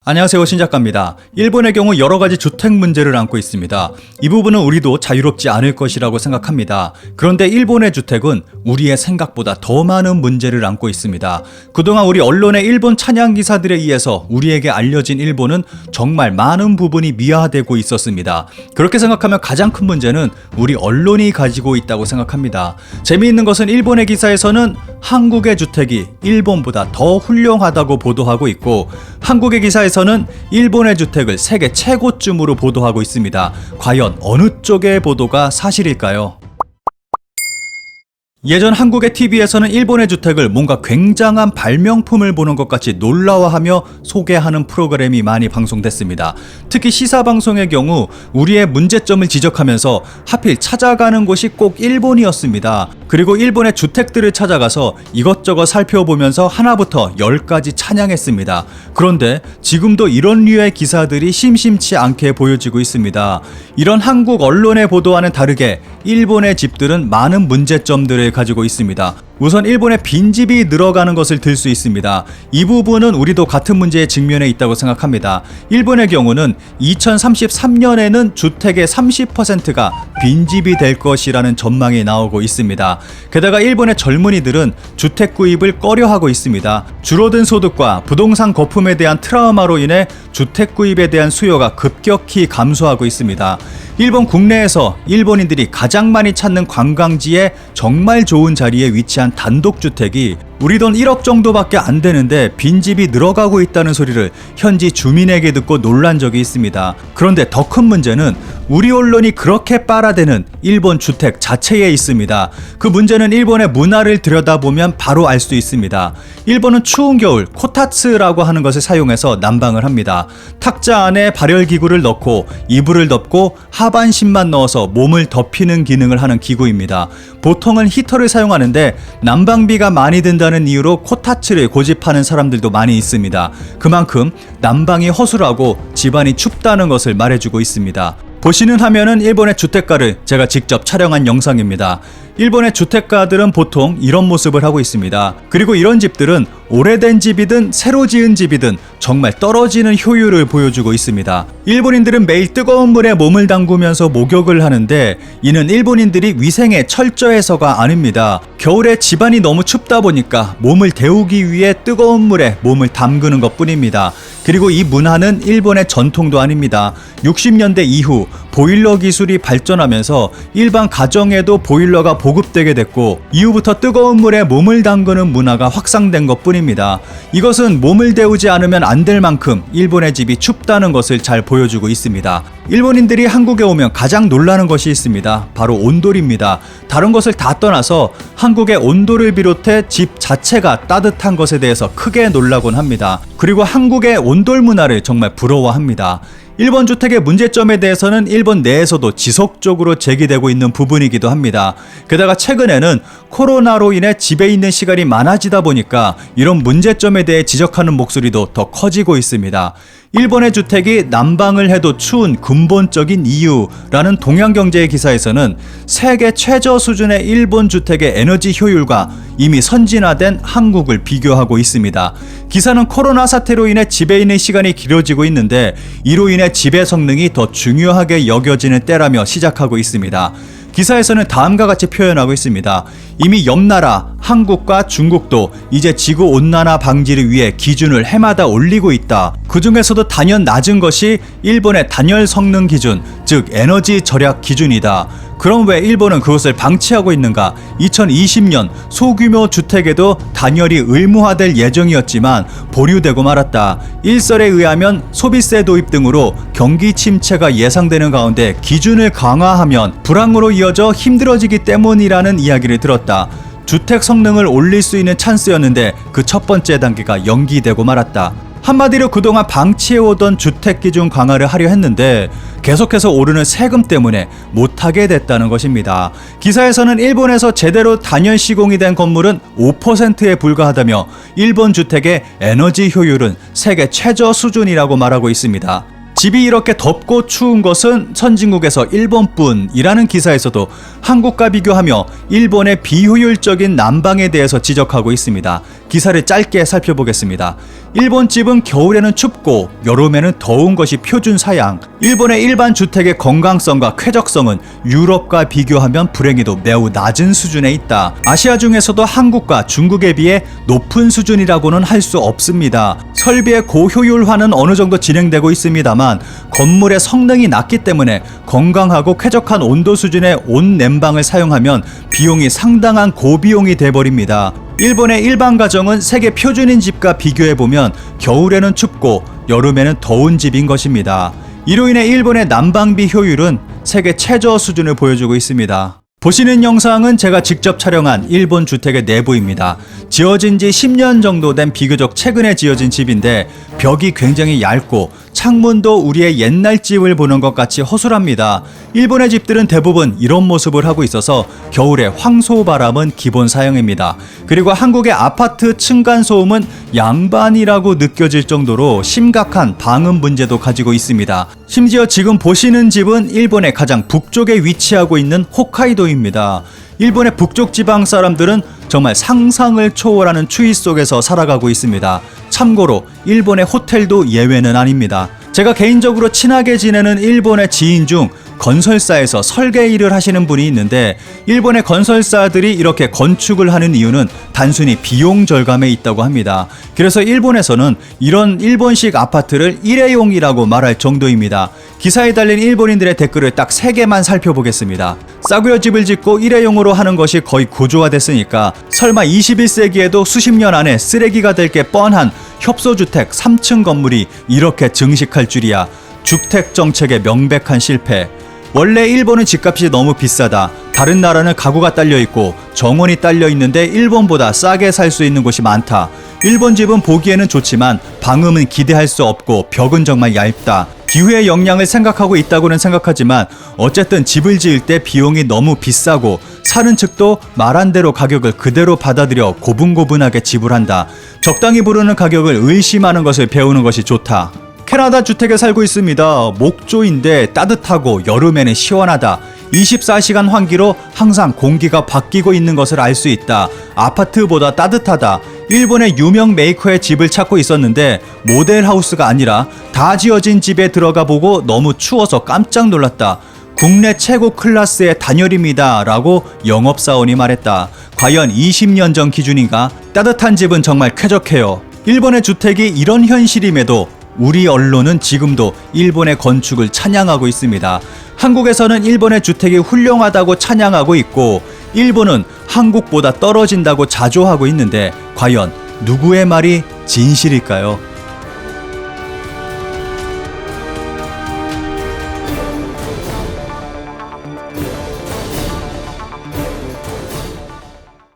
안녕하세요, 신작가입니다. 일본의 경우 여러가지 주택 문제를 안고 있습니다. 이 부분은 우리도 자유롭지 않을 것이라고 생각합니다. 그런데 일본의 주택은 우리의 생각보다 더 많은 문제를 안고 있습니다. 그동안 우리 언론의 일본 찬양 기사들에 의해서 우리에게 알려진 일본은 정말 많은 부분이 미화되고 있었습니다. 그렇게 생각하면 가장 큰 문제는 우리 언론이 가지고 있다고 생각합니다. 재미있는 것은 일본의 기사에서는 한국의 주택이 일본보다 더 훌륭하다고 보도하고 있고, 한국의 기사에서는 일본의 주택을 세계 최고쯤으로 보도하고 있습니다. 과연 어느 쪽의 보도가 사실일까요? 예전 한국의 TV에서는 일본의 주택을 뭔가 굉장한 발명품을 보는 것 같이 놀라워하며 소개하는 프로그램이 많이 방송됐습니다. 특히 시사방송의 경우 우리의 문제점을 지적하면서 하필 찾아가는 곳이 꼭 일본이었습니다. 그리고 일본의 주택들을 찾아가서 이것저것 살펴보면서 하나부터 10까지 찬양했습니다. 그런데 지금도 이런 류의 기사들이 심심치 않게 보여지고 있습니다. 이런 한국 언론의 보도와는 다르게 일본의 집들은 많은 문제점들을 가지고 있습니다. 우선 일본의 빈집이 늘어가는 것을 들 수 있습니다. 이 부분은 우리도 같은 문제에 직면해 있다고 생각합니다. 일본의 경우는 2033년에는 주택의 30%가 빈집이 될 것이라는 전망이 나오고 있습니다. 게다가 일본의 젊은이들은 주택 구입을 꺼려하고 있습니다. 줄어든 소득과 부동산 거품에 대한 트라우마로 인해 주택 구입에 대한 수요가 급격히 감소하고 있습니다. 일본 국내에서 일본인들이 가장 많이 찾는 관광지에 정말 좋은 자리에 위치한 단독주택이 우리 돈 1억 정도밖에 안 되는데 빈집이 늘어가고 있다는 소리를 현지 주민에게 듣고 놀란 적이 있습니다. 그런데 더 큰 문제는 우리 언론이 그렇게 빨아대는 일본 주택 자체에 있습니다. 그 문제는 일본의 문화를 들여다보면 바로 알 수 있습니다. 일본은 추운 겨울 코타츠라고 하는 것을 사용해서 난방을 합니다. 탁자 안에 발열기구를 넣고 이불을 덮고 하반신만 넣어서 몸을 덮이는 기능을 하는 기구입니다. 보통은 히터를 사용하는데 난방비가 많이 든다는 이유로 코타츠를 고집하는 사람들도 많이 있습니다. 그만큼 난방이 허술하고 집안이 춥다는 것을 말해주고 있습니다. 보시는 화면은 일본의 주택가를 제가 직접 촬영한 영상입니다. 일본의 주택가들은 보통 이런 모습을 하고 있습니다. 그리고 이런 집들은 오래된 집이든 새로 지은 집이든 정말 떨어지는 효율을 보여주고 있습니다. 일본인들은 매일 뜨거운 물에 몸을 담그면서 목욕을 하는데 이는 일본인들이 위생에 철저해서가 아닙니다. 겨울에 집안이 너무 춥다 보니까 몸을 데우기 위해 뜨거운 물에 몸을 담그는 것 뿐입니다. 그리고 이 문화는 일본의 전통도 아닙니다. 60년대 이후 보일러 기술이 발전하면서 일반 가정에도 보일러가 보급되게 됐고 이후부터 뜨거운 물에 몸을 담그는 문화가 확산된 것 뿐입니다. 이것은 몸을 데우지 않으면 안 될 만큼 일본의 집이 춥다는 것을 잘 보여주고 있습니다. 일본인들이 한국에 오면 가장 놀라는 것이 있습니다. 바로 온돌입니다. 다른 것을 다 떠나서 한국의 온돌을 비롯해 집 자체가 따뜻한 것에 대해서 크게 놀라곤 합니다. 그리고 한국의 온돌 문화를 정말 부러워합니다. 일본 주택의 문제점에 대해서는 일본 내에서도 지속적으로 제기되고 있는 부분이기도 합니다. 게다가 최근에는 코로나로 인해 집에 있는 시간이 많아지다 보니까 이런 문제점에 대해 지적하는 목소리도 더 커지고 있습니다. 일본의 주택이 난방을 해도 추운 근본적인 이유라는 동양경제의 기사에서는 세계 최저 수준의 일본 주택의 에너지 효율과 이미 선진화된 한국을 비교하고 있습니다. 기사는 코로나 사태로 인해 집에 있는 시간이 길어지고 있는데 이로 인해 집의 성능이 더 중요하게 여겨지는 때라며 시작하고 있습니다. 기사에서는 다음과 같이 표현하고 있습니다. 이미 옆나라 한국과 중국도 이제 지구온난화 방지를 위해 기준을 해마다 올리고 있다. 그 중에서도 단연 낮은 것이 일본의 단열 성능 기준, 즉 에너지 절약 기준이다. 그럼 왜 일본은 그것을 방치하고 있는가? 2020년 소규모 주택에도 단열이 의무화될 예정이었지만 보류되고 말았다. 일설에 의하면 소비세 도입 등으로 경기 침체가 예상되는 가운데 기준을 강화하면 불황으로 이어져 힘들어지기 때문이라는 이야기를 들었다. 주택 성능을 올릴 수 있는 찬스였는데 그 첫 번째 단계가 연기되고 말았다. 한마디로 그동안 방치해오던 주택기준 강화를 하려 했는데 계속해서 오르는 세금 때문에 못하게 됐다는 것입니다. 기사에서는 일본에서 제대로 단열 시공이 된 건물은 5%에 불과하다며 일본 주택의 에너지 효율은 세계 최저 수준이라고 말하고 있습니다. 집이 이렇게 덥고 추운 것은 선진국에서 일본뿐이라는 기사에서도 한국과 비교하며 일본의 비효율적인 난방에 대해서 지적하고 있습니다. 기사를 짧게 살펴보겠습니다. 일본 집은 겨울에는 춥고 여름에는 더운 것이 표준 사양. 일본의 일반 주택의 건강성과 쾌적성은 유럽과 비교하면 불행히도 매우 낮은 수준에 있다. 아시아 중에서도 한국과 중국에 비해 높은 수준이라고는 할 수 없습니다. 설비의 고효율화는 어느 정도 진행되고 있습니다만 건물의 성능이 낮기 때문에 건강하고 쾌적한 온도 수준의 온냉방을 사용하면 비용이 상당한 고비용이 돼버립니다. 일본의 일반 가정은 세계 표준인 집과 비교해보면 겨울에는 춥고 여름에는 더운 집인 것입니다. 이로 인해 일본의 난방비 효율은 세계 최저 수준을 보여주고 있습니다. 보시는 영상은 제가 직접 촬영한 일본 주택의 내부입니다. 지어진 지 10년 정도 된 비교적 최근에 지어진 집인데 벽이 굉장히 얇고 창문도 우리의 옛날 집을 보는 것 같이 허술합니다. 일본의 집들은 대부분 이런 모습을 하고 있어서 겨울에 황소바람은 기본 사용입니다. 그리고 한국의 아파트 층간소음은 양반이라고 느껴질 정도로 심각한 방음 문제도 가지고 있습니다. 심지어 지금 보시는 집은 일본의 가장 북쪽에 위치하고 있는 홋카이도입니다. 일본의 북쪽 지방 사람들은 정말 상상을 초월하는 추위 속에서 살아가고 있습니다. 참고로 일본의 호텔도 예외는 아닙니다. 제가 개인적으로 친하게 지내는 일본의 지인 중 건설사에서 설계 일을 하시는 분이 있는데 일본의 건설사들이 이렇게 건축을 하는 이유는 단순히 비용 절감에 있다고 합니다. 그래서 일본에서는 이런 일본식 아파트를 일회용이라고 말할 정도입니다. 기사에 달린 일본인들의 댓글을 딱 3개만 살펴보겠습니다. 싸구려 집을 짓고 일회용으로 하는 것이 거의 구조화됐으니까 설마 21세기에도 수십 년 안에 쓰레기가 될 게 뻔한 협소주택 3층 건물이 이렇게 증식할 줄이야. 주택 정책의 명백한 실패. 원래 일본은 집값이 너무 비싸다. 다른 나라는 가구가 딸려있고 정원이 딸려있는데 일본보다 싸게 살 수 있는 곳이 많다. 일본 집은 보기에는 좋지만 방음은 기대할 수 없고 벽은 정말 얇다. 기후의 영향을 생각하고 있다고는 생각하지만 어쨌든 집을 지을 때 비용이 너무 비싸고 사는 측도 말한 대로 가격을 그대로 받아들여 고분고분하게 지불한다. 적당히 부르는 가격을 의심하는 것을 배우는 것이 좋다. 캐나다 주택에 살고 있습니다. 목조인데 따뜻하고 여름에는 시원하다. 24시간 환기로 항상 공기가 바뀌고 있는 것을 알 수 있다. 아파트보다 따뜻하다. 일본의 유명 메이커의 집을 찾고 있었는데 모델하우스가 아니라 다 지어진 집에 들어가 보고 너무 추워서 깜짝 놀랐다. 국내 최고 클래스의 단열입니다 라고 영업사원이 말했다. 과연 20년 전 기준인가? 따뜻한 집은 정말 쾌적해요. 일본의 주택이 이런 현실임에도 우리 언론은 지금도 일본의 건축을 찬양하고 있습니다. 한국에서는 일본의 주택이 훌륭하다고 찬양하고 있고 일본은 한국보다 떨어진다고 자조하고 있는데 과연 누구의 말이 진실일까요?